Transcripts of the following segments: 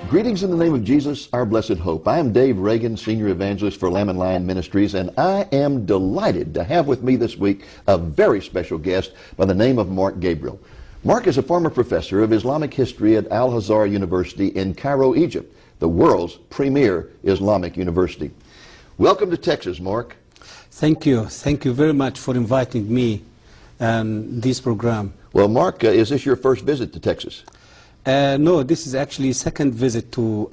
Greetings in the name of Jesus, our blessed hope. I am Dave Reagan, Senior Evangelist for Lamb and Lion Ministries, and I am delighted to have with me this week a very special guest by the name of Mark Gabriel. Mark is a former professor of Islamic history at Al-HAZAR University in Cairo, Egypt, the world's premier Islamic university. Welcome to Texas, Mark. Thank you. Thank you very much for inviting me on this program. Well, Mark, is this your first visit to Texas? No, this is actually second visit to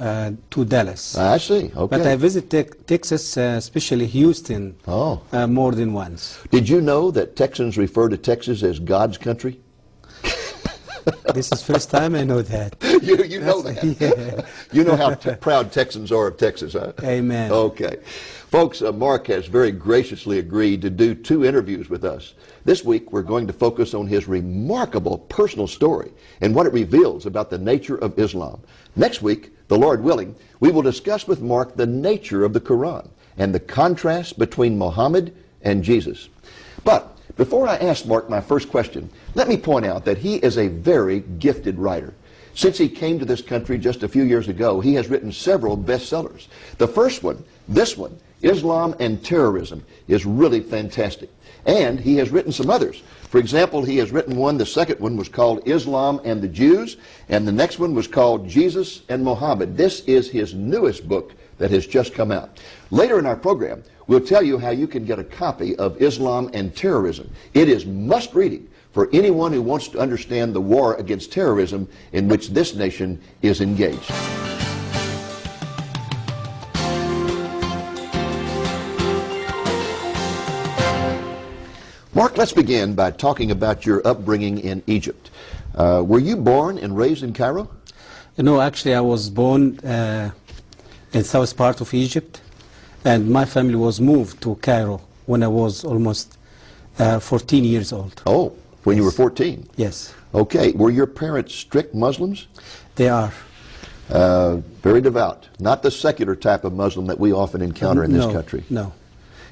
Dallas. I see, okay. But I visited Texas, especially Houston, more than once. Did you know that Texans refer to Texas as God's country? This is first time I know that. You know that. Yeah. You know how proud Texans are of Texas, huh? Amen. Okay. Folks, Mark has very graciously agreed to do 2 interviews with us. This week we're going to focus on his remarkable personal story and what it reveals about the nature of Islam. Next week, the Lord willing, we will discuss with Mark the nature of the Quran and the contrast between Muhammad and Jesus. But before I ask Mark my first question, let me point out that he is a very gifted writer. Since he came to this country just a few years ago, he has written several bestsellers. The first one, this one, Islam and Terrorism, is really fantastic. And he has written some others. For example, he has written one, the second one was called Islam and the Jews, and the next one was called Jesus and Muhammad. This is his newest book that has just come out. Later in our program, we'll tell you how you can get a copy of Islam and Terrorism. It is must reading for anyone who wants to understand the war against terrorism in which this nation is engaged. Mark, let's begin by talking about your upbringing in Egypt. Were you born and raised in Cairo? No, actually I was born in south part of Egypt, and my family was moved to Cairo when I was almost 14 years old. Oh, when you were 14? Yes. Okay. Were your parents strict Muslims? They are. Very devout. Not the secular type of Muslim that we often encounter in this country. No.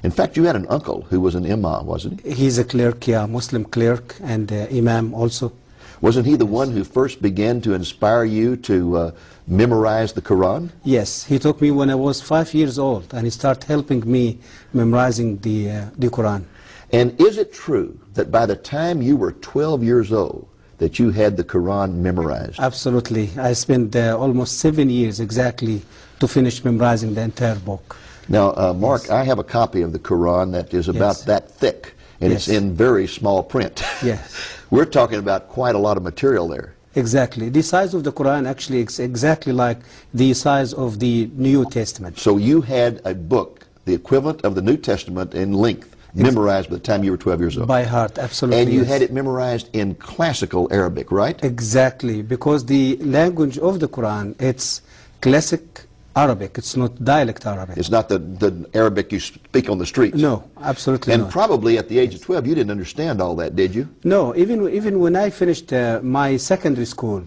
In fact, you had an uncle who was an Imam, wasn't he? He's a clerk, yeah, Muslim clerk, and Imam also. Wasn't he the one who first began to inspire you to memorize the Quran? Yes, he took me when I was 5 years old, and he started helping me memorizing the Quran. And is it true that by the time you were 12 years old, that you had the Quran memorized? Absolutely. I spent almost 7 years exactly to finish memorizing the entire book. Now, Mark, yes. I have a copy of the Quran that is about that thick, and it's in very small print. Yes. We're talking about quite a lot of material there. Exactly. The size of the Quran actually is exactly like the size of the New Testament. So you had a book, the equivalent of the New Testament in length, memorized by the time you were 12 years old. By heart, absolutely. And you had it memorized in classical Arabic, right? Exactly, because the language of the Quran, it's classic Arabic. It's not dialect Arabic. It's not the Arabic you speak on the streets. No, absolutely not. And probably at the age of 12, you didn't understand all that, did you? No, even when I finished my secondary school,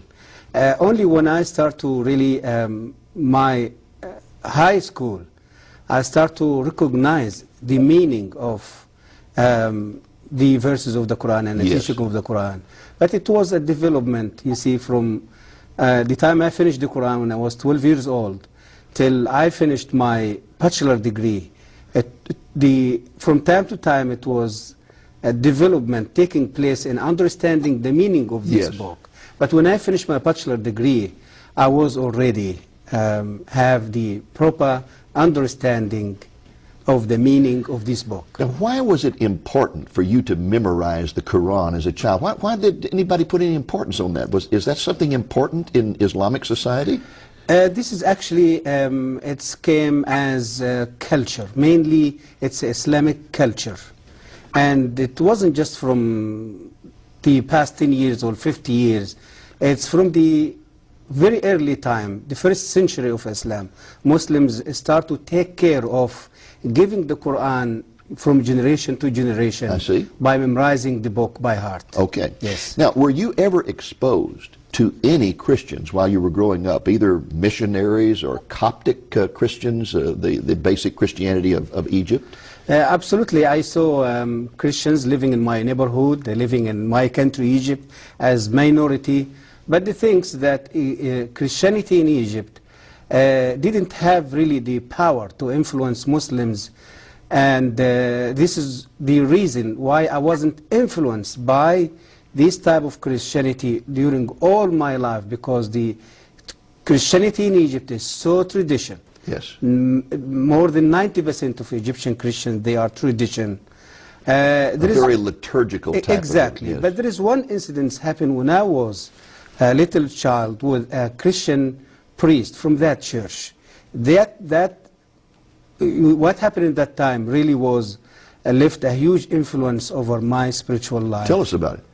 only when I start to really, my high school, I start to recognize the meaning of the verses of the Quran and the teaching of the Quran. But it was a development, you see, from the time I finished the Quran when I was 12 years old, till I finished my bachelor degree. From time to time it was a development taking place in understanding the meaning of this book. But when I finished my bachelor degree, I was already have the proper understanding of the meaning of this book. Now, why was it important for you to memorize the Quran as a child? Why did anybody put any importance on that? Is that something important in Islamic society? This is actually, it came as culture. Mainly, it's Islamic culture. And it wasn't just from the past 10 years or 50 years. It's from the very early time, the first century of Islam. Muslims start to take care of giving the Quran from generation to generation. I see. By memorizing the book by heart. Okay. Yes. Now, were you ever exposed to any Christians while you were growing up, either missionaries or Coptic Christians, the basic Christianity of Egypt? Absolutely. I saw Christians living in my neighborhood, living in my country, Egypt, as minority. But the things that Christianity in Egypt didn't have really the power to influence Muslims, and this is the reason why I wasn't influenced by this type of Christianity during all my life, because the Christianity in Egypt is so tradition. Yes. More than 90% of Egyptian Christians, they are tradition. A very liturgical type exactly. of it, yes. But there is one incident happened when I was a little child with a Christian priest from that church. What happened at that time really was left a huge influence over my spiritual life. Tell us about it.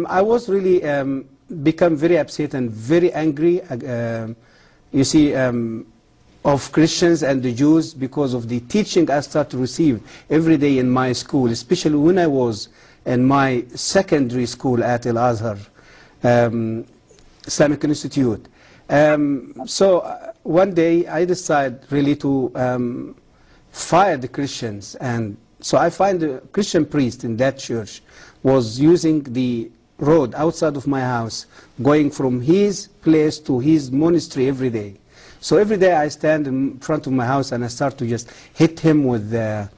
I was really become very upset and very angry, you see, of Christians and the Jews because of the teaching I started to receive every day in my school, especially when I was in my secondary school at Al-HAZAR Islamic Institute. So one day I decided really to fire the Christians, and so I find a Christian priest in that church was using the road outside of my house, going from his place to his monastery every day. So every day I stand in front of my house and I start to just hit him with the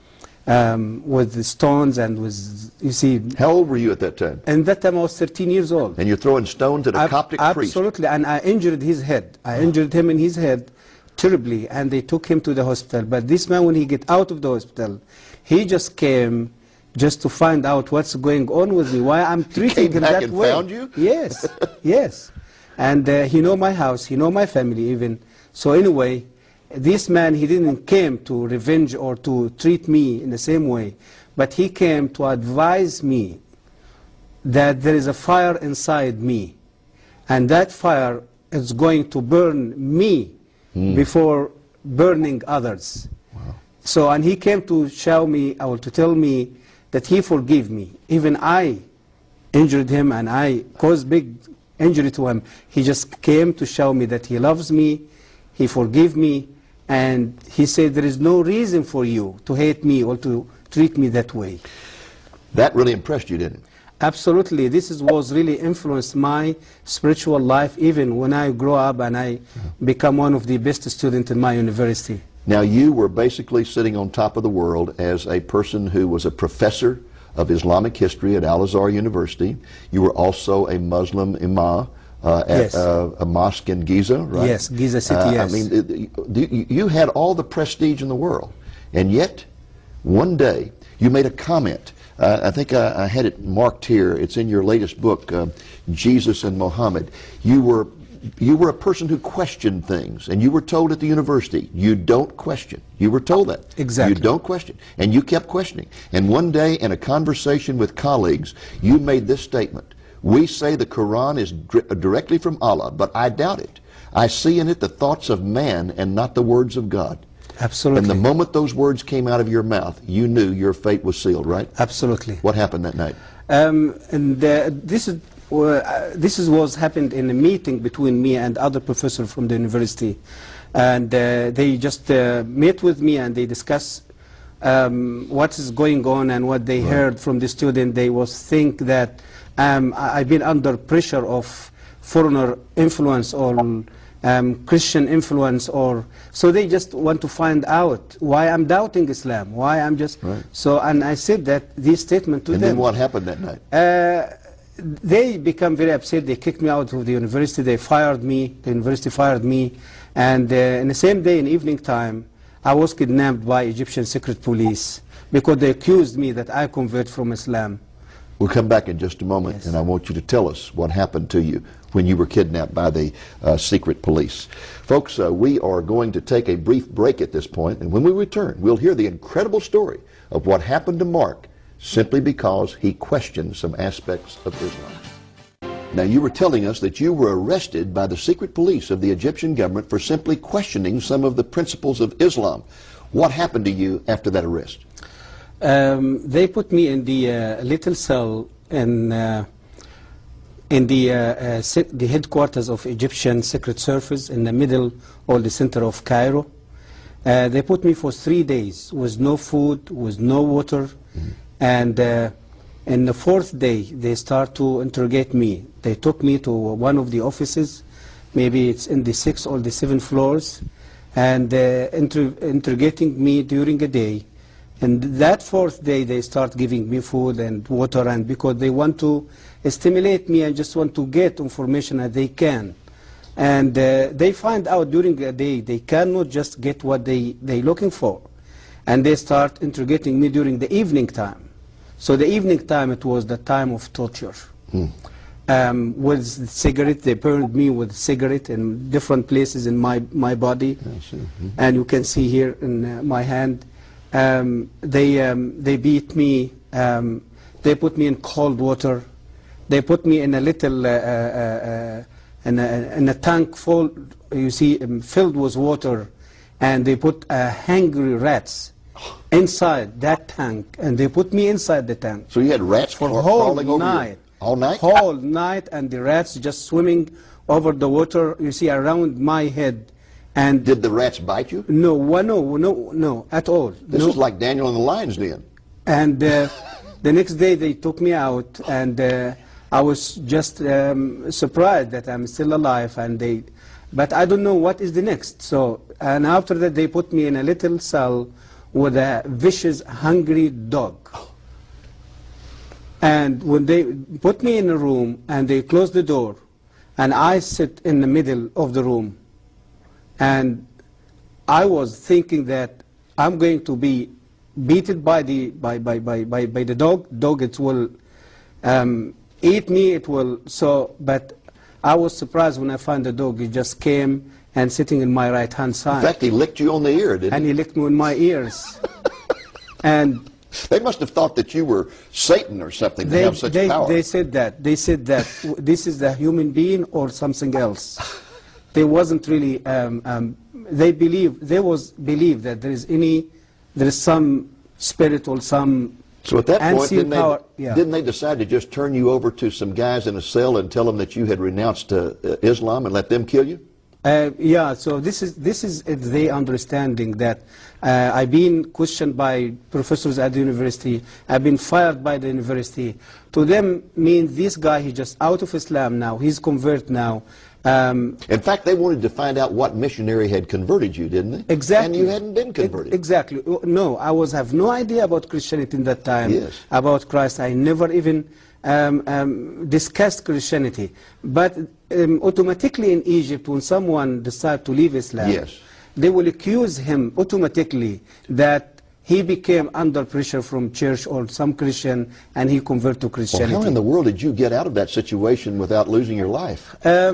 stones and with, you see. How old were you at that time? And that time I was 13 years old. And you're throwing stones at a Coptic priest? Absolutely, and I injured his head. I injured him in his head terribly, and they took him to the hospital. But this man, when he get out of the hospital, he just came just to find out what's going on with me, why I'm treating him that way. He found you? Yes, yes. And he know my house, he know my family even. So anyway, this man, he didn't came to revenge or to treat me in the same way, but he came to advise me that there is a fire inside me, and that fire is going to burn me before burning others. Wow. So, and he came to show me, or to tell me that he forgive me. Even I injured him and I caused big injury to him. He just came to show me that he loves me, he forgive me, and he said there is no reason for you to hate me or to treat me that way. That really impressed you, didn't it? Absolutely. This was really influenced my spiritual life even when I grow up and I become one of the best students in my university. Now, you were basically sitting on top of the world as a person who was a professor of Islamic history at Al-Azhar University. You were also a Muslim imam at a mosque in Giza, right? Yes, Giza City, yes. I mean, you had all the prestige in the world, and yet one day you made a comment. I think I had it marked here. It's in your latest book, Jesus and Muhammad. You were a person who questioned things, and you were told at the university, you don't question. You were told that. Exactly. You don't question. And you kept questioning. And one day in a conversation with colleagues, you made this statement: we say the Quran is directly from Allah, but I doubt it. I see in it the thoughts of man and not the words of God. Absolutely. And the moment those words came out of your mouth, you knew your fate was sealed, right? Absolutely. What happened that night? This was happened in a meeting between me and other professors from the university, and they just met with me and they discussed what is going on and what they heard from the student. They was think that I've been under pressure of foreigner influence or Christian influence, or so they just want to find out why I'm doubting Islam, why I'm just so. And I said that this statement to them. And then what happened that night? They become very upset. They kicked me out of the university. They fired me. The university fired me. And in the same day, in evening time, I was kidnapped by Egyptian secret police because they accused me that I converted from Islam. We'll come back in just a moment, and I want you to tell us what happened to you when you were kidnapped by the secret police. Folks, we are going to take a brief break at this point, and when we return, we'll hear the incredible story of what happened to Mark simply because he questioned some aspects of Islam. Now, you were telling us that you were arrested by the secret police of the Egyptian government for simply questioning some of the principles of Islam. What happened to you after that arrest? They put me in the little cell in the headquarters of Egyptian Secret Service in the middle or the center of Cairo. They put me for 3 days with no food, with no water, and in the 4th day they start to interrogate me. They took me to one of the offices maybe it's in the 6th or the 7th floors, and interrogating me during a day. And that 4th day, they start giving me food and water, and because they want to stimulate me and just want to get information that they can. And they find out during the day they cannot just get what they're looking for. And they start interrogating me during the evening time. So the evening time, it was the time of torture. With cigarette, they burned me with cigarette in different places in my body. And you can see here in my hand. They beat me. They put me in cold water. They put me in a little in a tank full, you see, filled with water, and they put hungry rats inside that tank, and they put me inside the tank. So you had rats for the whole night. All night? Whole night, and the rats just swimming over the water, you see, around my head. And did the rats bite you? No, no, at all. This is like Daniel in the lion's den. And the next day they took me out, and I was just surprised that I'm still alive, and but I don't know what is the next. So, and after that they put me in a little cell with a vicious, hungry dog. And when they put me in a room and they closed the door, and I sit in the middle of the room, and I was thinking that I'm going to be beaten by the dog. Dog, it will eat me. It will. So, but I was surprised when I found the dog. He just came and sitting in my right hand side. In fact, he licked you on the ear, didn't he? And he licked me in my ears. And they must have thought that you were Satan or something to have such power. They said that. They said that this is the human being or something else. They wasn't really. They believe that there is some spirit or some. So at that point, didn't they decide to just turn you over to some guys in a cell and tell them that you had renounced Islam and let them kill you? Yeah. So this is the understanding that I've been questioned by professors at the university. I've been fired by the university. To them, means this guy, he's just out of Islam now. He's convert now. In fact, they wanted to find out what missionary had converted you, didn't they? Exactly. And you hadn't been converted. Exactly. No, I have no idea about Christianity in that time. Yes. About Christ. I never even discussed Christianity. But automatically in Egypt, when someone decides to leave Islam, yes, they will accuse him automatically that he became under pressure from church or some Christian, and he converted to Christianity. Well, how in the world did you get out of that situation without losing your life? I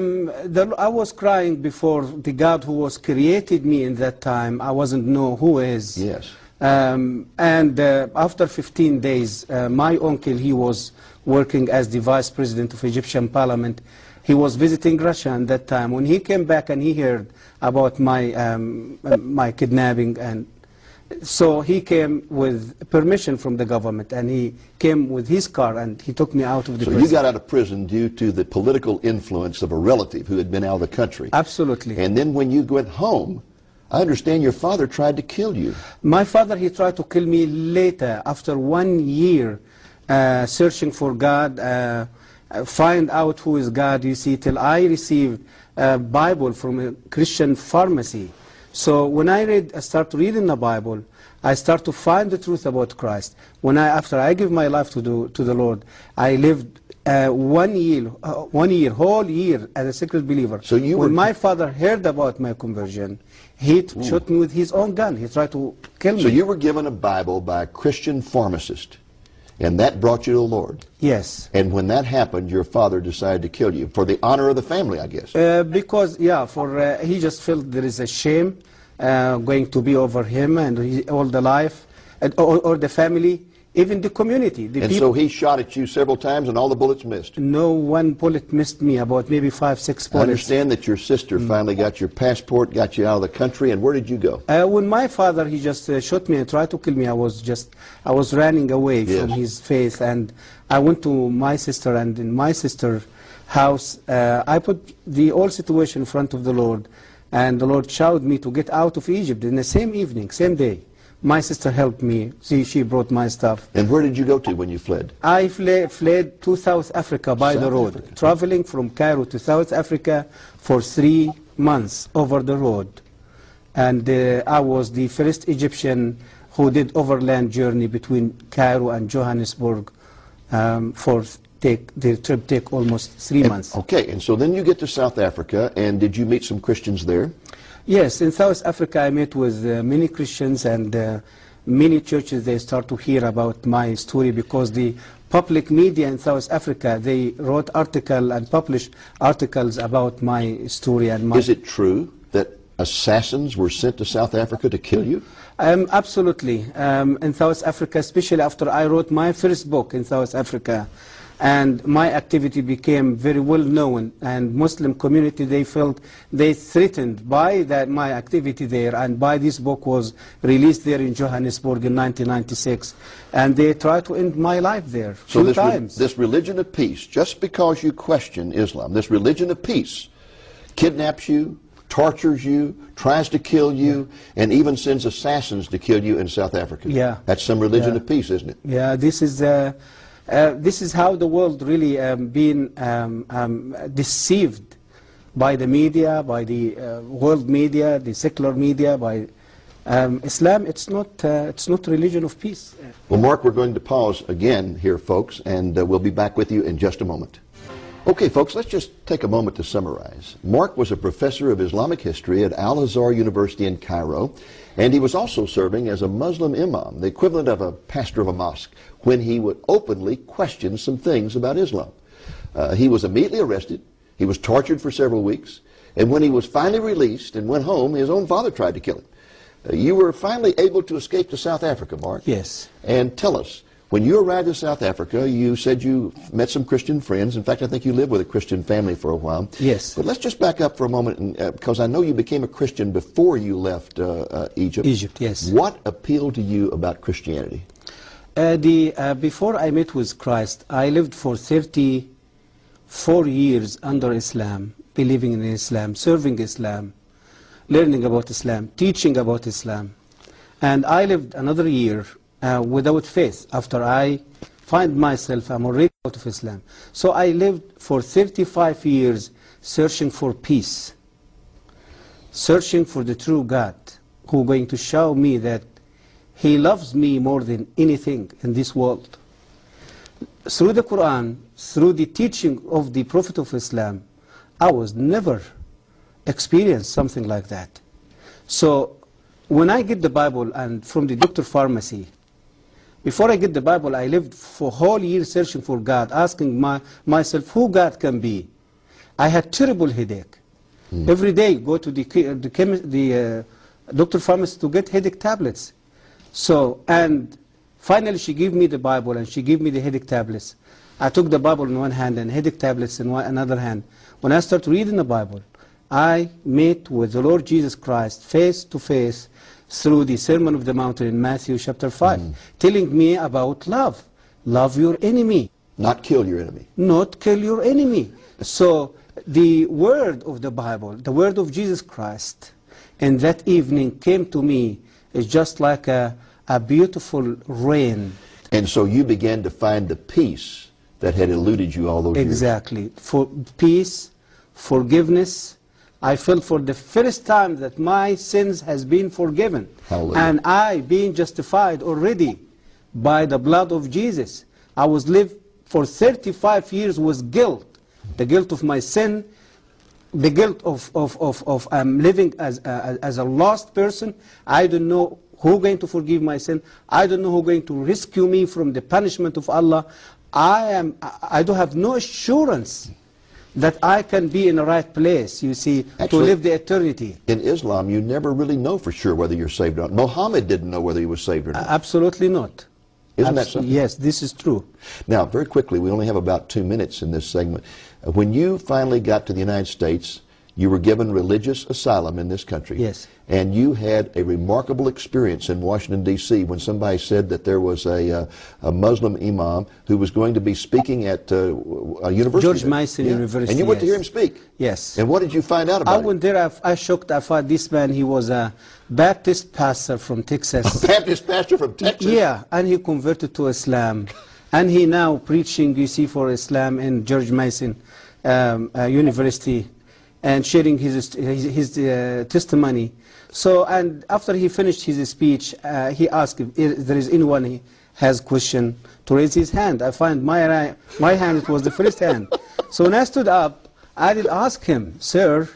was crying before the God who was created me in that time. I wasn't know who is. Yes. And after 15 days, my uncle, he was working as the vice president of Egyptian parliament. He was visiting Russia at that time. When he came back and he heard about my kidnapping, and so he came with permission from the government, and he came with his car, and he took me out of the prison. So you got out of prison due to the political influence of a relative who had been out of the country. Absolutely. And then when you went home, I understand your father tried to kill you. My father, he tried to kill me later, after 1 year searching for God, find out who is God, you see, till I received a Bible from a Christian pharmacy. So when I start reading the Bible, I start to find the truth about Christ. After I give my life to the Lord, I lived 1 year, whole year as a secret believer. So when my father heard about my conversion, he shot me with his own gun. He tried to kill me. So you were given a Bible by a Christian pharmacist, and that brought you to the Lord. Yes. And when that happened, your father decided to kill you for the honor of the family, I guess. Because, yeah, he just felt there is a shame going to be over him and all the life, or the family, even the community. And so he shot at you several times and all the bullets missed? No one bullet missed me, about maybe 5, 6 bullets. I understand that your sister finally got your passport, got you out of the country, and where did you go? When my father, he just shot me and tried to kill me, I was running away from his faith, and I went to my sister, and in my sister's house, I put the whole situation in front of the Lord, and the Lord showed me to get out of Egypt in the same evening, same day. My sister helped me. She brought my stuff. And where did you go to when you fled? I fled to South Africa by the road, traveling from Cairo to South Africa for 3 months over the road. And I was the first Egyptian who did overland journey between Cairo and Johannesburg the trip take almost 3 months. Okay, and so then you get to South Africa, and did you meet some Christians there? Yes, in South Africa I met with many Christians, and many churches, they start to hear about my story because the public media in South Africa, they wrote articles and published articles about my story. And Is it true that assassins were sent to South Africa to kill you? Absolutely. In South Africa, especially after I wrote my first book in South Africa, and my activity became very well known, and Muslim community, they felt they threatened by my activity there, and by this book was released there in Johannesburg in 1996, and they tried to end my life there few times. This religion of peace, just because you question Islam, this religion of peace kidnaps you, tortures you, tries to kill you, and even sends assassins to kill you in South Africa. Yeah. That's some religion of peace, isn't it? Yeah, this is how the world really been deceived by the media, by the world media, the secular media, by Islam. It's not religion of peace. Well, Mark, we're going to pause again here, folks, and we'll be back with you in just a moment. Okay, folks, let's just take a moment to summarize. Mark was a professor of Islamic history at Al-Azhar University in Cairo, and he was also serving as a Muslim imam, the equivalent of a pastor of a mosque, when he would openly question some things about Islam. He was immediately arrested, he was tortured for several weeks, and when he was finally released and went home, his own father tried to kill him. You were finally able to escape to South Africa, Mark. Yes. And tell us, when you arrived in South Africa, you said you met some Christian friends. In fact, I think you lived with a Christian family for a while. Yes. But let's just back up for a moment, because I know you became a Christian before you left Egypt. Egypt, yes. What appealed to you about Christianity? Before I met with Christ, I lived for 34 years under Islam, believing in Islam, serving Islam, learning about Islam, teaching about Islam. And I lived another year without faith after I find myself I'm already out of Islam. So I lived for 35 years searching for peace, searching for the true God who is going to show me that He loves me more than anything in this world. Through the Quran, through the teaching of the Prophet of Islam, I was never experienced something like that. So when I get the Bible and from the doctor pharmacy, before I get the Bible, I lived for a whole year searching for God, asking myself who God can be. I had terrible headache. Every day go to the doctor pharmacy to get headache tablets. So, and finally she gave me the Bible and she gave me the headache tablets. I took the Bible in one hand and headache tablets in another hand. When I started reading the Bible, I met with the Lord Jesus Christ face to face through the Sermon of the Mount in Matthew chapter 5, telling me about love. Love your enemy. Not kill your enemy. Not kill your enemy. So the word of the Bible, the word of Jesus Christ, and that evening came to me is just like a beautiful rain. And so you began to find the peace that had eluded you all those years. Exactly. For peace, forgiveness. I felt for the first time that my sins has been forgiven. Hallelujah. And I being justified already by the blood of Jesus. I was lived for 35 years with guilt. The guilt of my sin, the guilt of living as a lost person. I don't know who going to forgive my sin. I don't know who going to rescue me from the punishment of Allah. I don't have no assurance that I can be in the right place, you see, Actually, to live the eternity. In Islam, you never really know for sure whether you're saved or not. Muhammad didn't know whether he was saved or not. Absolutely not. Isn't that something? Yes, this is true. Now, very quickly, we only have about 2 minutes in this segment. When you finally got to the United States, You were given religious asylum in this country. Yes. And you had a remarkable experience in Washington, D.C. when somebody said that there was a Muslim imam who was going to be speaking at a university. George Mason University. And you went to hear him speak. Yes. And what did you find out about I went there, I shocked. I thought this man, he was a Baptist pastor from Texas. A Baptist pastor from Texas? Yeah, and he converted to Islam. And he now preaching, you see, for Islam in George Mason University, and sharing his testimony. So, and after he finished his speech, he asked if there is anyone who has question to raise his hand. I find my hand was the first hand. So when I stood up, I did ask him, sir,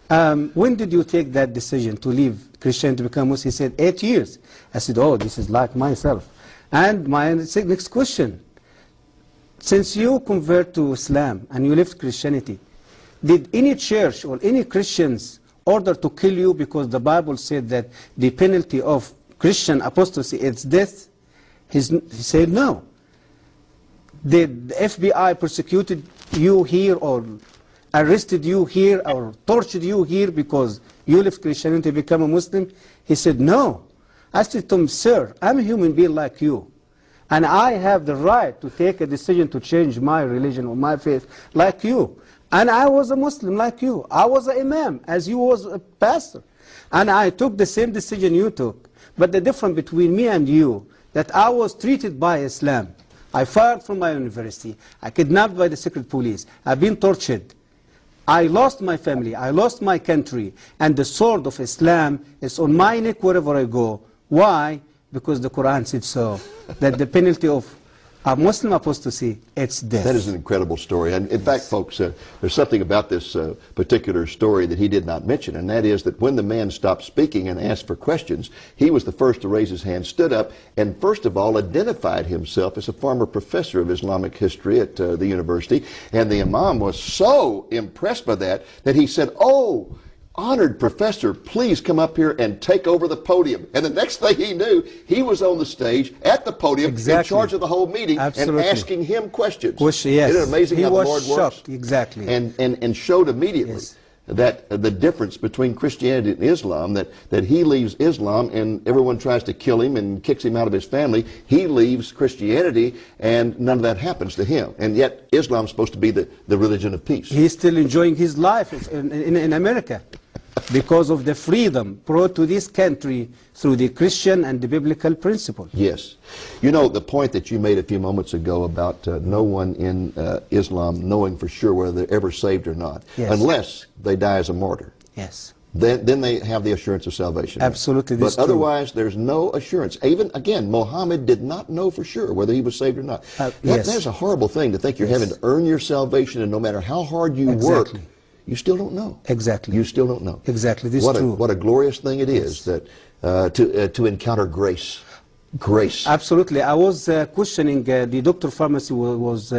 when did you take that decision to leave Christianity to become Muslim? He said, 8 years. I said, oh, this is like myself. And my next question, since you convert to Islam and you left Christianity, did any church or any Christians order to kill you because the Bible said that the penalty of Christian apostasy is death? He said no. Did the FBI persecuted you here or arrested you here or tortured you here because you left Christianity to become a Muslim? He said no. I said to him, sir, I'm a human being like you, and I have the right to take a decision to change my religion or my faith like you. And I was a Muslim like you. I was an imam as you was a pastor. And I took the same decision you took. But the difference between me and you, that I was treated by Islam. I fired from my university. I kidnapped by the secret police. I've been tortured. I lost my family. I lost my country. And the sword of Islam is on my neck wherever I go. Why? Because the Quran said so. That the penalty of a Muslim apostasy, it's death. That is an incredible story. And in fact, folks, there's something about this particular story that he did not mention, and that is that when the man stopped speaking and asked for questions, he was the first to raise his hand, stood up, and first of all identified himself as a former professor of Islamic history at the university. And the Imam was so impressed by that he said, oh, honored professor, please come up here and take over the podium. And the next thing he knew, he was on the stage at the podium in charge of the whole meeting. Absolutely. And asking him questions. Yes. Isn't it amazing how the Lord works? He was shocked, exactly. And showed immediately that the difference between Christianity and Islam, that he leaves Islam and everyone tries to kill him and kicks him out of his family. He leaves Christianity and none of that happens to him. And yet Islam's supposed to be the religion of peace. He's still enjoying his life in America, because of the freedom brought to this country through the Christian and the biblical principle. Yes. You know, the point that you made a few moments ago about no one in Islam knowing for sure whether they're ever saved or not, unless they die as a martyr. Yes. Then they have the assurance of salvation. Absolutely. But otherwise, there's no assurance. Even, again, Muhammad did not know for sure whether he was saved or not. That's a horrible thing to think you're having to earn your salvation, and no matter how hard you work, you still don't know. Exactly. You still don't know. Exactly. This is true. What a glorious thing it is that to encounter grace. Grace. Absolutely. I was questioning, the doctor pharmacy was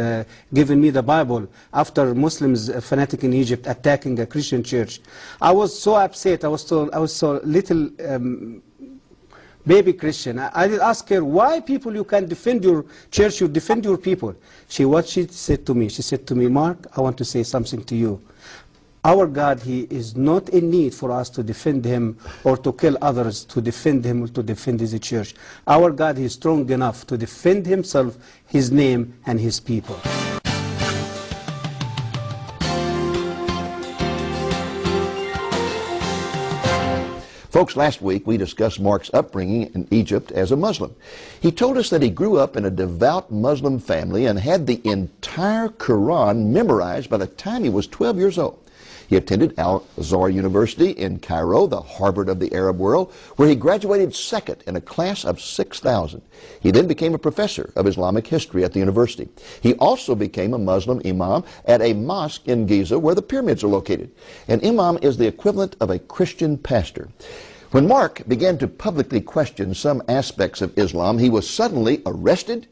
giving me the Bible after Muslims, fanatic in Egypt, attacking a Christian church. I was so upset. I was so little baby Christian. I did ask her, why people you can defend your church, you defend your people? What she said to me, Mark, I want to say something to you. Our God, He is not in need for us to defend Him or to kill others to defend Him or to defend His church. Our God, He is strong enough to defend Himself, His name, and His people. Folks, last week we discussed Mark's upbringing in Egypt as a Muslim. He told us that he grew up in a devout Muslim family and had the entire Quran memorized by the time he was 12 years old. He attended HAZAR University in Cairo, the Harvard of the Arab world, where he graduated second in a class of 6,000. He then became a professor of Islamic history at the university. He also became a Muslim imam at a mosque in Giza, where the pyramids are located. An imam is the equivalent of a Christian pastor. When Mark began to publicly question some aspects of Islam, he was suddenly arrested,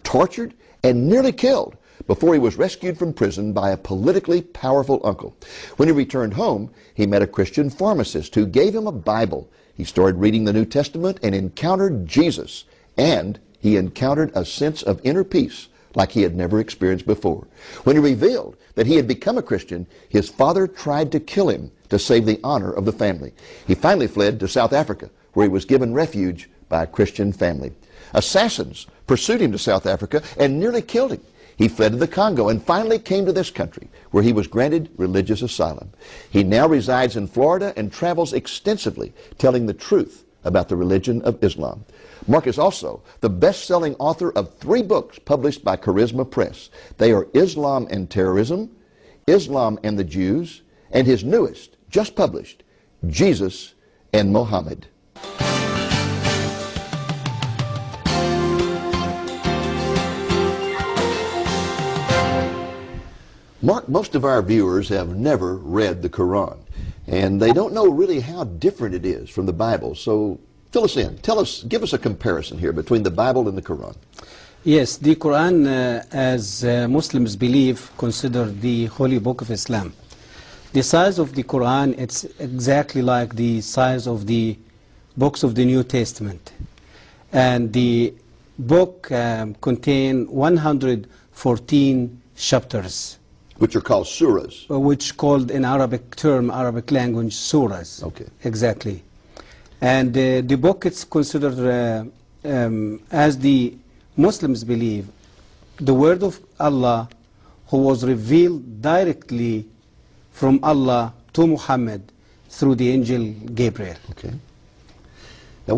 tortured, and nearly killed before he was rescued from prison by a politically powerful uncle. When he returned home, he met a Christian pharmacist who gave him a Bible. He started reading the New Testament and encountered Jesus, and he encountered a sense of inner peace, like he had never experienced before. When he revealed that he had become a Christian, his father tried to kill him to save the honor of the family. He finally fled to South Africa, where he was given refuge by a Christian family. Assassins pursued him to South Africa and nearly killed him. He fled to the Congo and finally came to this country, where he was granted religious asylum. He now resides in Florida and travels extensively, telling the truth about the religion of Islam. Mark is also the best-selling author of 3 books published by Charisma Press. They are Islam and Terrorism, Islam and the Jews, and his newest, just published, Jesus and Mohammed. Mark, most of our viewers have never read the Quran, and they don't know really how different it is from the Bible. So fill us in. Give us a comparison here between the Bible and the Quran. Yes, the Quran, as Muslims believe, consider the holy book of Islam. The size of the Quran, it's exactly like the size of the books of the New Testament. And the book contains 114 chapters. Which are called surahs. Which called in Arabic term, Arabic language, surahs. Okay. Exactly. And the book is considered, as the Muslims believe, the word of Allah, who was revealed directly from Allah to Muhammad through the angel Gabriel. Okay. Now,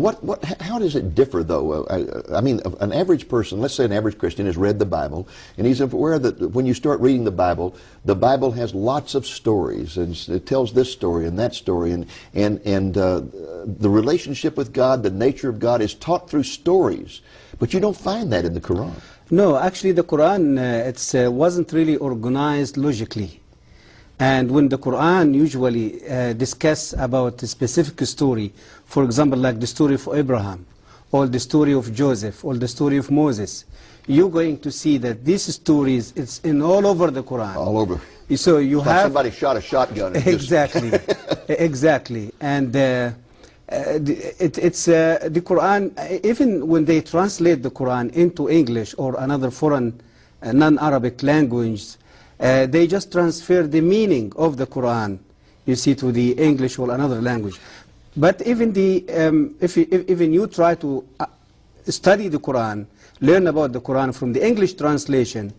how does it differ, though? I mean, an average person, let's say an average Christian, has read the Bible, and he's aware that when you start reading the Bible has lots of stories, and it tells this story and that story, and the relationship with God, the nature of God, is taught through stories. But you don't find that in the Quran. No, actually, the Quran it wasn't really organized logically. And when the Quran usually discuss about a specific story, for example, like the story of Abraham, or the story of Joseph, or the story of Moses, you're going to see that these stories, it's in all over the Quran. All over. So you it's have... like somebody shot a shotgun. And exactly. Exactly. And the Quran, even when they translate the Quran into English or another foreign non-Arabic language, they just transfer the meaning of the Quran, you see, to the English or another language. But even even you try to study the Quran, learn about the Quran from the English translation,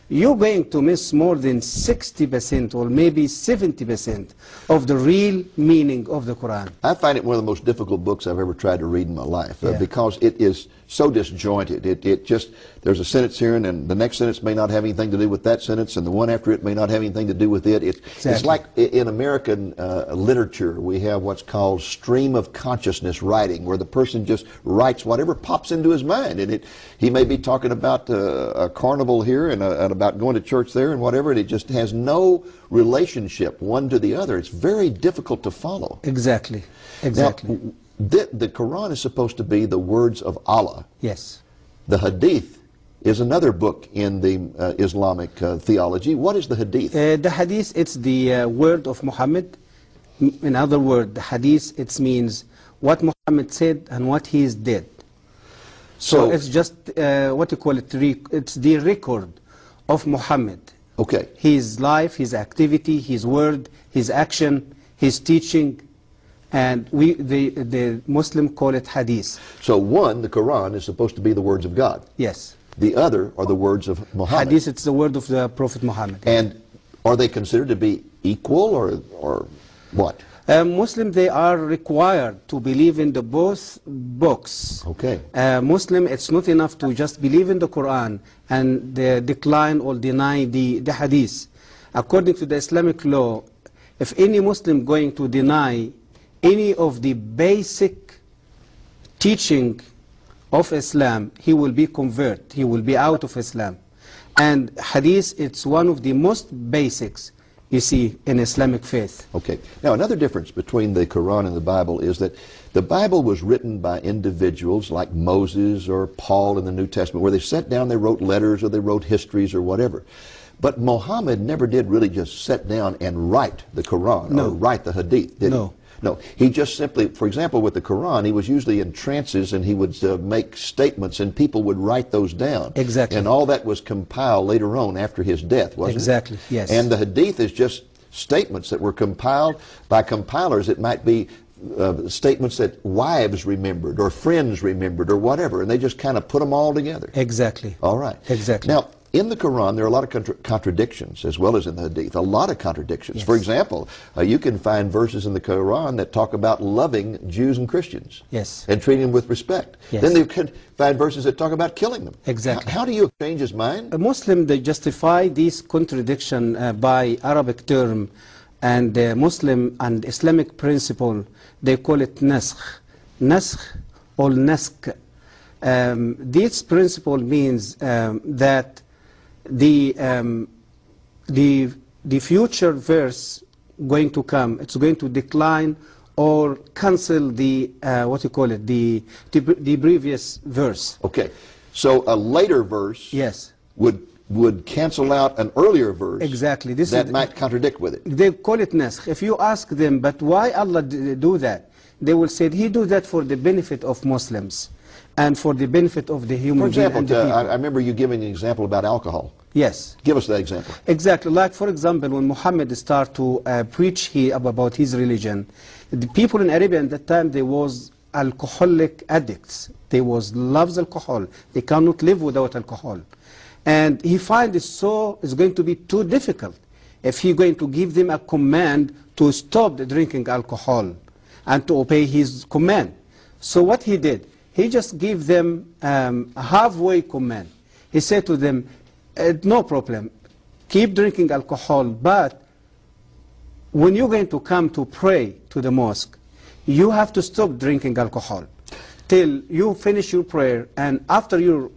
you're going to miss more than 60% or maybe 70% of the real meaning of the Quran. I find it one of the most difficult books I've ever tried to read in my life because it is so disjointed. It just, there's a sentence here and the next sentence may not have anything to do with that sentence and the one after it may not have anything to do with it. It's like in American literature we have what's called stream of consciousness writing, where the person just writes whatever pops into his mind, and he may be talking about a carnival here and about going to church there and whatever, and it just has no relationship one to the other. It's very difficult to follow. Exactly. Exactly. Now, the Quran is supposed to be the words of Allah. Yes. The Hadith is another book in the Islamic theology. What is the Hadith? The Hadith, it's the word of Muhammad. In other words, the Hadith, it means what Muhammad said and what he did. So it's just what you call it, it's the record of Muhammad. Okay. His life, his activity, his word, his action, his teaching. And the Muslim call it hadith. So one, the Quran, is supposed to be the words of God. Yes. The other are the words of Muhammad. Hadith, it's the word of the Prophet Muhammad. And are they considered to be equal or what? Muslim, they are required to believe in the both books. Okay. Muslim, it's not enough to just believe in the Quran and decline or deny the hadith. According to the Islamic law, if any Muslim going to deny any of the basic teaching of Islam, he will be convert. He will be out of Islam. And hadith, it's one of the most basics, you see, in Islamic faith. Okay. Now, another difference between the Quran and the Bible is that the Bible was written by individuals like Moses or Paul in the New Testament, where they sat down, they wrote letters or they wrote histories or whatever. But Muhammad never did really just sit down and write the Quran or write the Hadith, did he? No. No, he just simply, for example, with the Quran, he was usually in trances and he would make statements and people would write those down. Exactly. And all that was compiled later on after his death, wasn't it? Exactly, yes. And the Hadith is just statements that were compiled by compilers. It might be statements that wives remembered or friends remembered or whatever, and they just kind of put them all together. Exactly. All right. Exactly. Now, in the Quran, there are a lot of contradictions, as well as in the Hadith, a lot of contradictions. Yes. For example, you can find verses in the Quran that talk about loving Jews and Christians. Yes. And treating them with respect. Yes. Then you can find verses that talk about killing them. Exactly. How do you change his mind? A Muslim, they justify this contradiction by Arabic term and Muslim and Islamic principle. They call it naskh. Naskh or nask. This principle means that the future verse going to come, it's going to decline or cancel the what you call it, the previous verse. Okay, so a later verse, yes, would cancel out an earlier verse. Exactly. This that is, might contradict with it. They call it naskh. If you ask them, but why Allah do that? They will say He do that for the benefit of Muslims and for the benefit of the human being. For example, I remember you giving an example about alcohol. Yes. Give us that example. Exactly. Like, for example, when Muhammad started to preach about his religion, the people in Arabia at that time, they was alcoholic addicts. They loves alcohol. They cannot live without alcohol. And he finds it's going to be too difficult if he's going to give them a command to stop drinking alcohol and to obey his command. So what he did, he just gave them a halfway command. He said to them, no problem, keep drinking alcohol, but when you're going to come to pray to the mosque, you have to stop drinking alcohol till you finish your prayer, and after you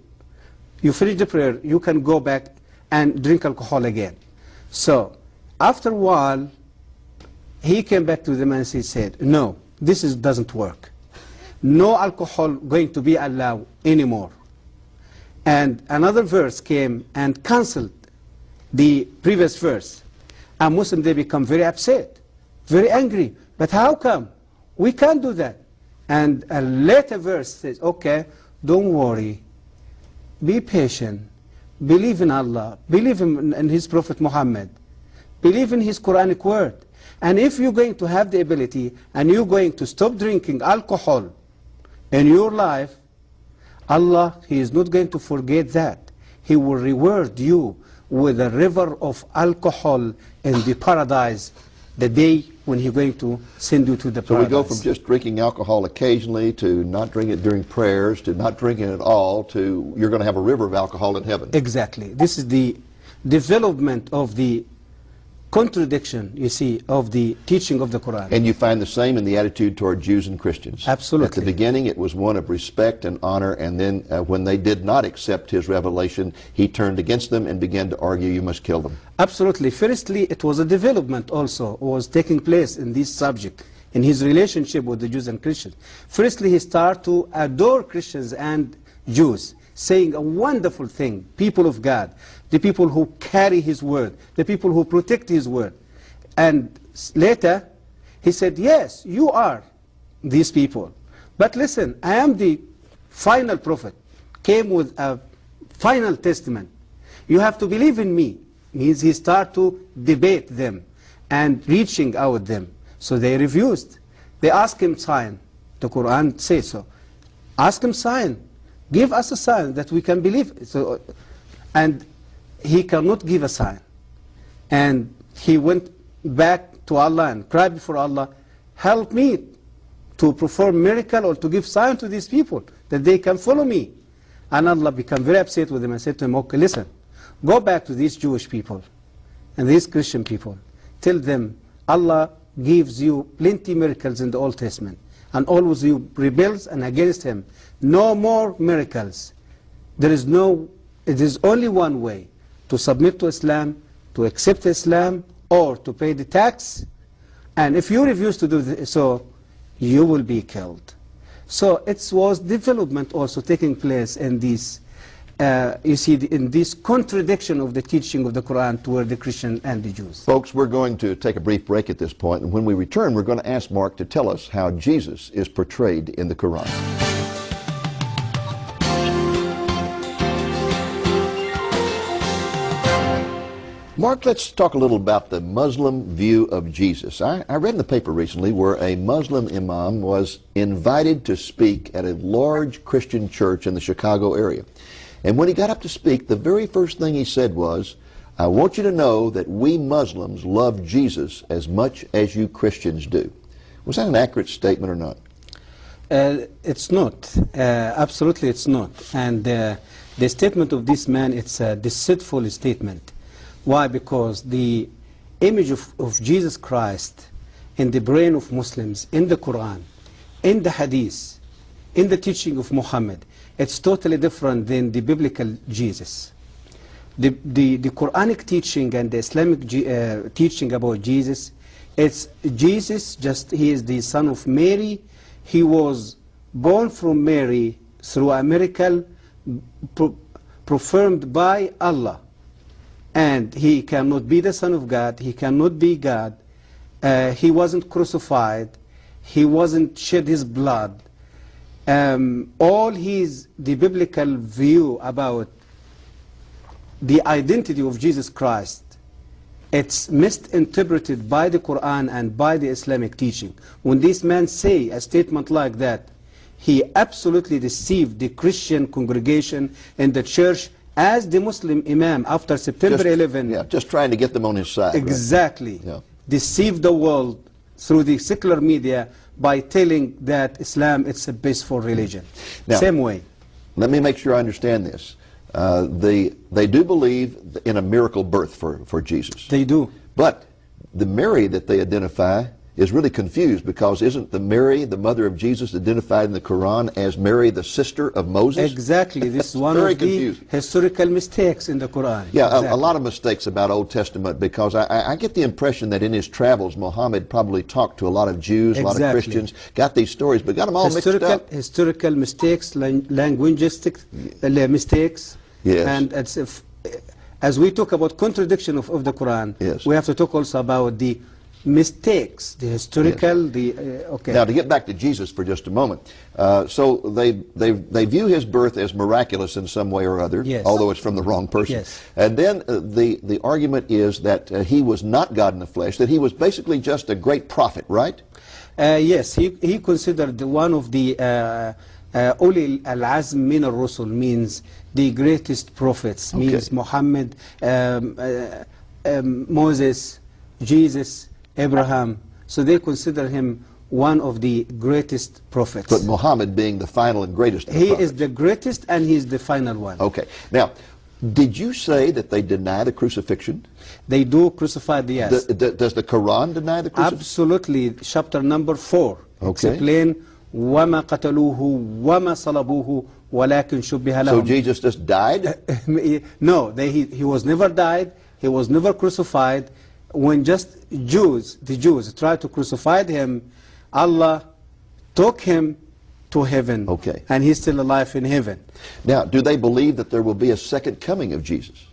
finish the prayer, you can go back and drink alcohol again. So after a while, he came back to them and he said, no, this doesn't work. No alcohol going to be allowed anymore. And another verse came and cancelled the previous verse. And Muslims, they become very upset, very angry. But how come? We can't do that. And a later verse says, okay, don't worry. Be patient. Believe in Allah. Believe in His Prophet Muhammad. Believe in His Quranic word. And if you're going to have the ability and you're going to stop drinking alcohol in your life, Allah, He is not going to forget that. He will reward you with a river of alcohol in the paradise the day when He's going to send you to the paradise. So we go from just drinking alcohol occasionally to not drinking it during prayers to not drinking it at all to you're going to have a river of alcohol in heaven. Exactly. This is the development of the contradiction, you see, of the teaching of the Quran. And you find the same in the attitude toward Jews and Christians. Absolutely. At the beginning, it was one of respect and honor, and then when they did not accept His revelation, He turned against them and began to argue, you must kill them. Absolutely. Firstly, it was a development also was taking place in this subject, in His relationship with the Jews and Christians. Firstly, He started to adore Christians and Jews, saying a wonderful thing, people of God, the people who carry His word, the people who protect His word. And later, He said, yes, you are these people. But listen, I am the final prophet, came with a final testament. You have to believe in me. Means He started to debate them and reaching out them. So they refused. They asked Him sign. The Quran says so. Ask Him sign. Give us a sign that we can believe. So, and He cannot give a sign. And he went back to Allah and cried before Allah, help me to perform miracle or to give sign to these people that they can follow me. And Allah became very upset with him and said to him, okay, listen, go back to these Jewish people and these Christian people. Tell them Allah gives you plenty miracles in the Old Testament, and always you rebels and against Him. No more miracles. It is only one way, to submit to Islam, to accept Islam, or to pay the tax. And if you refuse to do so, you will be killed. So it was development also taking place in this you see in this contradiction of the teaching of the Quran toward the Christian and the Jews. Folks, we're going to take a brief break at this point, and when we return, we're going to ask Mark to tell us how Jesus is portrayed in the Quran. Mark, let's talk a little about the Muslim view of Jesus. I read in the paper recently where a Muslim imam was invited to speak at a large Christian church in the Chicago area. And when he got up to speak, the very first thing he said was, I want you to know that we Muslims love Jesus as much as you Christians do. Was that an accurate statement or not? It's not. Absolutely it's not. And the statement of this man, it's a deceitful statement. Why? Because the image of Jesus Christ in the brain of Muslims, in the Quran, in the Hadith, in the teaching of Muhammad, it's totally different than the biblical Jesus. The Quranic teaching and the Islamic teaching about Jesus, it's Jesus, just he is the son of Mary. He was born from Mary through a miracle performed by Allah. And he cannot be the Son of God, he cannot be God, he wasn't crucified, he wasn't shed his blood. All the biblical view about the identity of Jesus Christ, it's misinterpreted by the Quran and by the Islamic teaching. When this man say a statement like that, he absolutely deceived the Christian congregation and the church as the Muslim Imam after September 11. Yeah, just trying to get them on his side. Exactly. Right? Yeah. Deceive the world through the secular media by telling that Islam it's a peaceful religion. Now, same way. Let me make sure I understand this. They do believe in a miracle birth for Jesus. They do. But the Mary that they identify is really confused, because isn't the Mary, the mother of Jesus, identified in the Quran as Mary, the sister of Moses? Exactly. This is one of the historical mistakes in the Quran. Yeah, exactly. a lot of mistakes about Old Testament, because I get the impression that in his travels, Muhammad probably talked to a lot of Jews, a lot of Christians, got these stories, but got them all mixed up. Historical mistakes, linguistic mistakes. Yes. And as we talk about contradiction of the Quran, yes, we have to talk also about the mistakes, the historical, yes, okay. Now, to get back to Jesus for just a moment, so they view his birth as miraculous in some way or other, yes, although it's from the wrong person. Yes. And then the argument is that he was not God in the flesh, that he was basically just a great prophet, right? Yes, he considered one of the Uli al-Azm min al-Rusul, means the greatest prophets, okay, means Muhammad, Moses, Jesus, Abraham. So they consider him one of the greatest prophets. But Muhammad being the final and greatest of the prophets. He is the greatest and he is the final one. Okay. Now, did you say that they deny the crucifixion? They do crucify the yes. Does the Quran deny the crucifixion? Absolutely. Chapter number 4. Okay. Explain وَمَا قَتَلُوهُ وَمَا صَلَبُوهُ وَلَكِنْ شُبِّهَ لَهُمْ. So Jesus just died? No, he was never died. He was never crucified. When just the Jews tried to crucify him, Allah took him to heaven. Okay. And he's still alive in heaven. Now, do they believe that there will be a second coming of Jesus?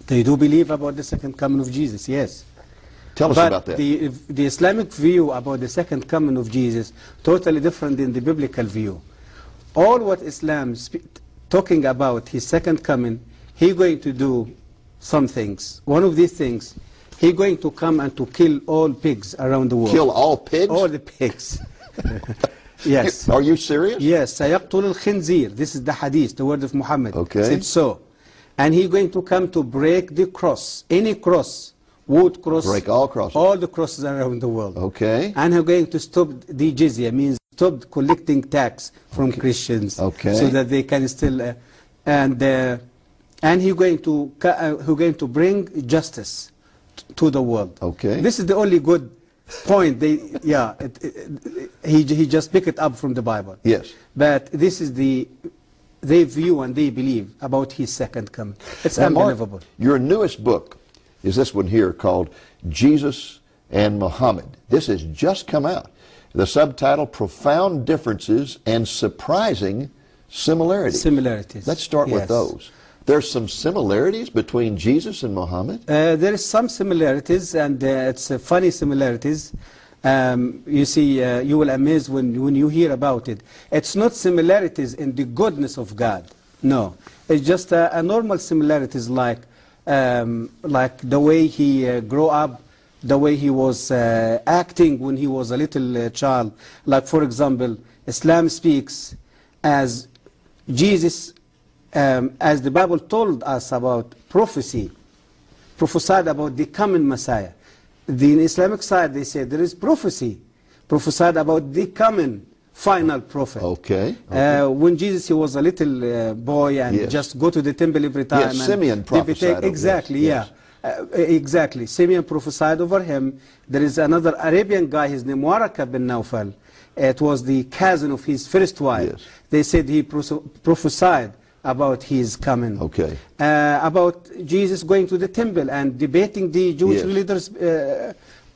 They do believe about the second coming of Jesus, yes. Tell us about that. The Islamic view about the second coming of Jesus, totally different than the biblical view. All what Islam talking about his second coming, he's going to do some things. One of these things, he's going to come and to kill all pigs around the world. Kill all pigs? All the pigs. Yes. Are you serious? Yes. سَيَقْتُلُ الْخِنْزِيرِ. This is the hadith, the word of Muhammad. Okay. Said so. And he's going to come to break the cross. Any cross. Wood cross. Break all crosses. All the crosses around the world. Okay. And he's going to stop the jizya, means stop collecting tax from Christians. Okay. So that they can still... and he's going to bring justice to the world. Okay. This is the only good point. He just picked it up from the Bible. Yes. But this is they view and they believe about his second coming. It's unbelievable. Mark, your newest book is this one here called Jesus and Muhammad. This has just come out. The subtitle, Profound Differences and Surprising Similarities. Similarities. Let's start with those. There's some similarities between Jesus and Muhammad? There is some similarities, and it's funny similarities. You see, you will amaze when you hear about it. It's not similarities in the goodness of God. No, it's just a normal similarities like the way he grew up, the way he was acting when he was a little child. Like, for example, Islam speaks as Jesus, as the Bible told us about prophecy, prophesied about the coming Messiah. The Islamic side, they say there is prophecy, prophesied about the coming final prophet. Okay. When Jesus, he was a little boy and just go to the temple every time. Yes, Simeon prophesied. Exactly, yes. Exactly. Simeon prophesied over him. There is another Arabian guy, his name Waraka bin Nawfal. It was the cousin of his first wife. Yes. They said he prophesied about his coming. Okay. About Jesus going to the temple and debating the Jewish leaders,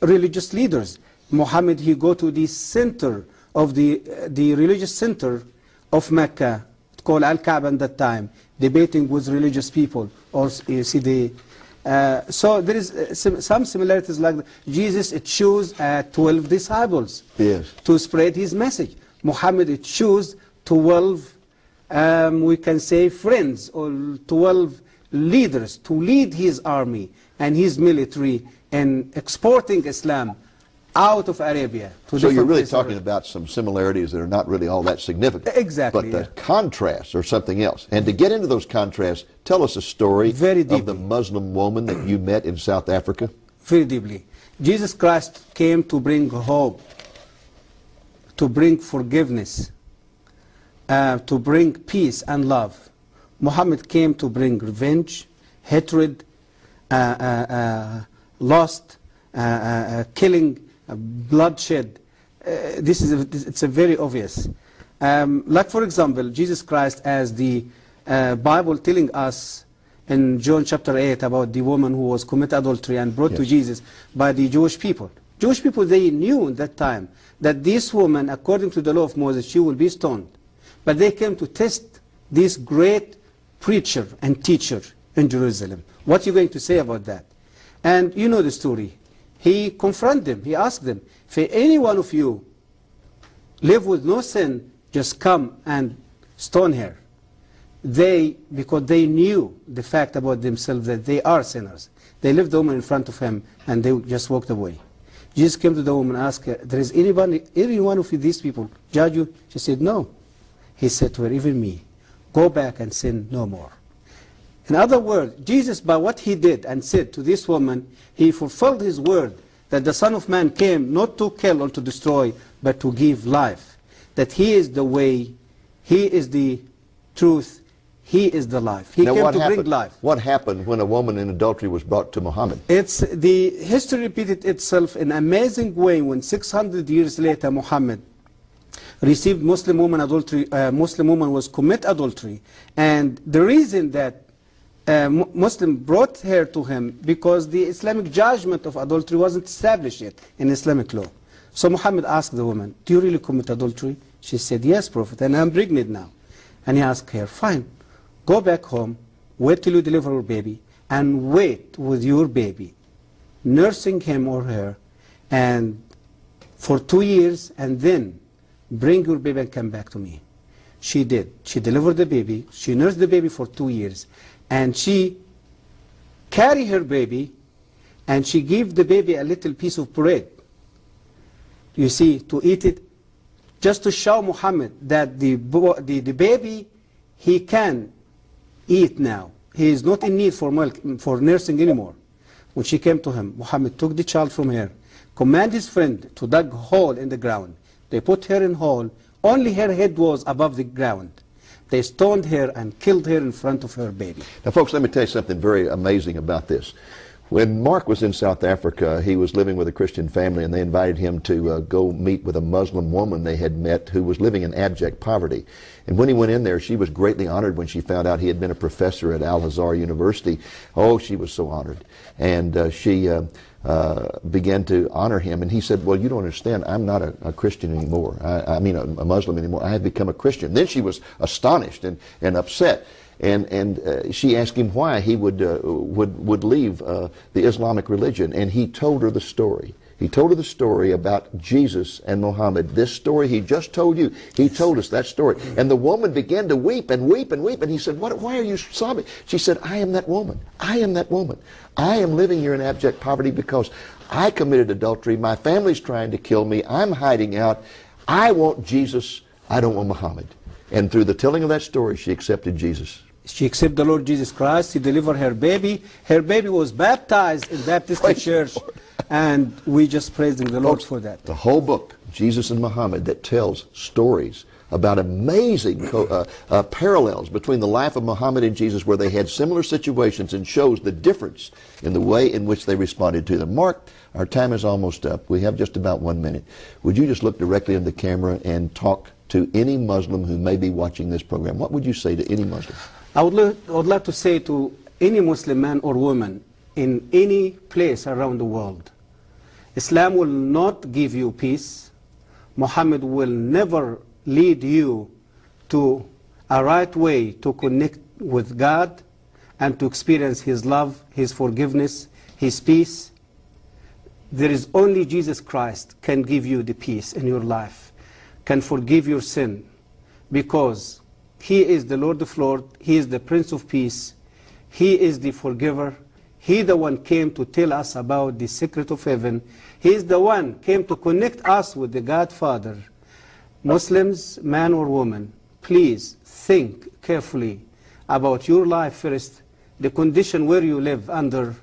religious leaders. Muhammad, he go to the center of the religious center of Mecca, called Al-Kaaba at that time, debating with religious people. Or you see the so there is some similarities like that. Jesus chose 12 disciples to spread his message. Muhammad chose 12, we can say, friends, or 12 leaders to lead his army and his military in exporting Islam out of Arabia. So you're really talking about some similarities that are not really all that significant. Exactly. But the contrasts are something else. And to get into those contrasts, tell us a story of the Muslim woman that you met in South Africa. Very deeply. Jesus Christ came to bring hope, to bring forgiveness, to bring peace and love. Muhammad came to bring revenge, hatred, lust, killing, bloodshed. It's a very obvious. Like, for example, Jesus Christ, as the Bible telling us in John chapter 8 about the woman who was committed adultery and brought to Jesus by the Jewish people. Jewish people, they knew at that time that this woman, according to the law of Moses, she will be stoned. But they came to test this great preacher and teacher in Jerusalem. What are you going to say about that? And you know the story. He confronted them. He asked them, if any one of you live with no sin, just come and stone her. Because they knew the fact about themselves that they are sinners. They left the woman in front of him and they just walked away. Jesus came to the woman and asked her, there is any one of these people judge you? She said, no. He said to her, even me, go back and sin no more. In other words, Jesus, by what he did and said to this woman, he fulfilled his word that the Son of Man came not to kill or to destroy, but to give life. That he is the way, he is the truth, he is the life. He came to bring life. What happened when a woman in adultery was brought to Muhammad? The history repeated itself in an amazing way when 600 years later Muhammad received Muslim woman adultery. Muslim woman was commit adultery, and the reason that Muslim brought her to him because the Islamic judgment of adultery wasn't established yet in Islamic law. So Muhammad asked the woman, do you really commit adultery? She said, yes, Prophet, and I'm pregnant now. And he asked her, fine, go back home, wait till you deliver your baby, and wait with your baby, nursing him or her, and for 2 years, and then bring your baby and come back to me. She did. She delivered the baby. She nursed the baby for 2 years. And she carried her baby, and she gave the baby a little piece of bread, you see, to eat it, just to show Muhammad that the baby, he can eat now. He is not in need for milk, for nursing anymore. When she came to him, Muhammad took the child from her, commanded his friend to dig a hole in the ground. They put her in a hole. Only her head was above the ground. They stoned her and killed her in front of her baby. Now, folks, let me tell you something very amazing about this. When Mark was in South Africa, he was living with a Christian family, and they invited him to go meet with a Muslim woman they had met who was living in abject poverty. And when he went in there, she was greatly honored when she found out he had been a professor at HAZAR University. Oh, she was so honored. And she began to honor him, and he said, well, you don't understand, I'm not a Christian anymore. I mean a Muslim anymore. I have become a Christian. Then she was astonished and upset, and she asked him why he would leave the Islamic religion, and he told her the story. He told her the story about Jesus and Muhammad. This story he just told you, he told us that story. And the woman began to weep and weep and weep. And he said, why are you sobbing? She said, I am that woman. I am that woman. I am living here in abject poverty because I committed adultery. My family's trying to kill me. I'm hiding out. I want Jesus. I don't want Muhammad. And through the telling of that story, she accepted Jesus. She accepted the Lord Jesus Christ. He delivered her baby. Her baby was baptized in Baptist Church. And we just praising the Lord for that. The whole book, Jesus and Muhammad, that tells stories about amazing parallels between the life of Muhammad and Jesus, where they had similar situations, and shows the difference in the way in which they responded to them. Mark, our time is almost up. We have just about 1 minute. Would you just look directly in the camera and talk to any Muslim who may be watching this program? What would you say to any Muslim? I would like to say to any Muslim man or woman in any place around the world, Islam will not give you peace. Muhammad will never lead you to a right way to connect with God and to experience His love, His forgiveness, His peace. There is only Jesus Christ can give you the peace in your life, can forgive your sin, because He is the Lord of Lords, He is the Prince of Peace, He is the forgiver. He the one came to tell us about the secret of heaven. He is the one came to connect us with the God Father. Muslims, man or woman, please think carefully about your life first, the condition where you live under.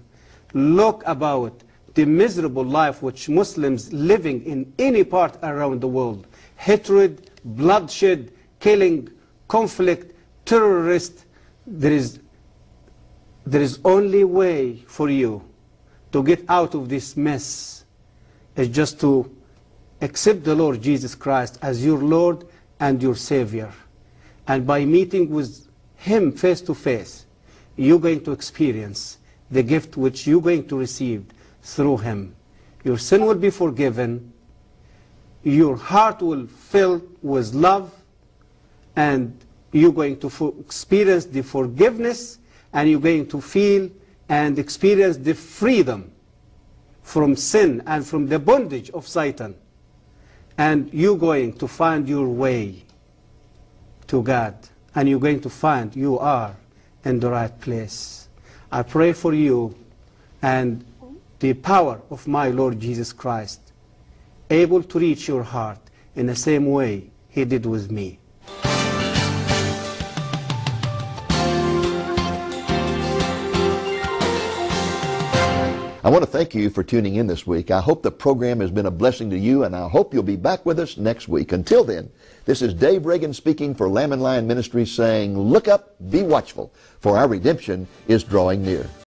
Look about the miserable life which Muslims living in any part around the world. Hatred, bloodshed, killing, conflict, terrorist. There is only way for you to get out of this mess is just to accept the Lord Jesus Christ as your Lord and your Savior. And by meeting with Him face to face, you're going to experience the gift which you're going to receive through Him. Your sin will be forgiven, your heart will fill with love, and you're going to experience the forgiveness, and you're going to feel and experience the freedom from sin and from the bondage of Satan. And you're going to find your way to God. And you're going to find you are in the right place. I pray for you and the power of my Lord Jesus Christ, able to reach your heart in the same way He did with me. I want to thank you for tuning in this week. I hope the program has been a blessing to you, and I hope you'll be back with us next week. Until then, this is Dave Reagan speaking for Lamb and Lion Ministries, saying, look up, be watchful, for our redemption is drawing near.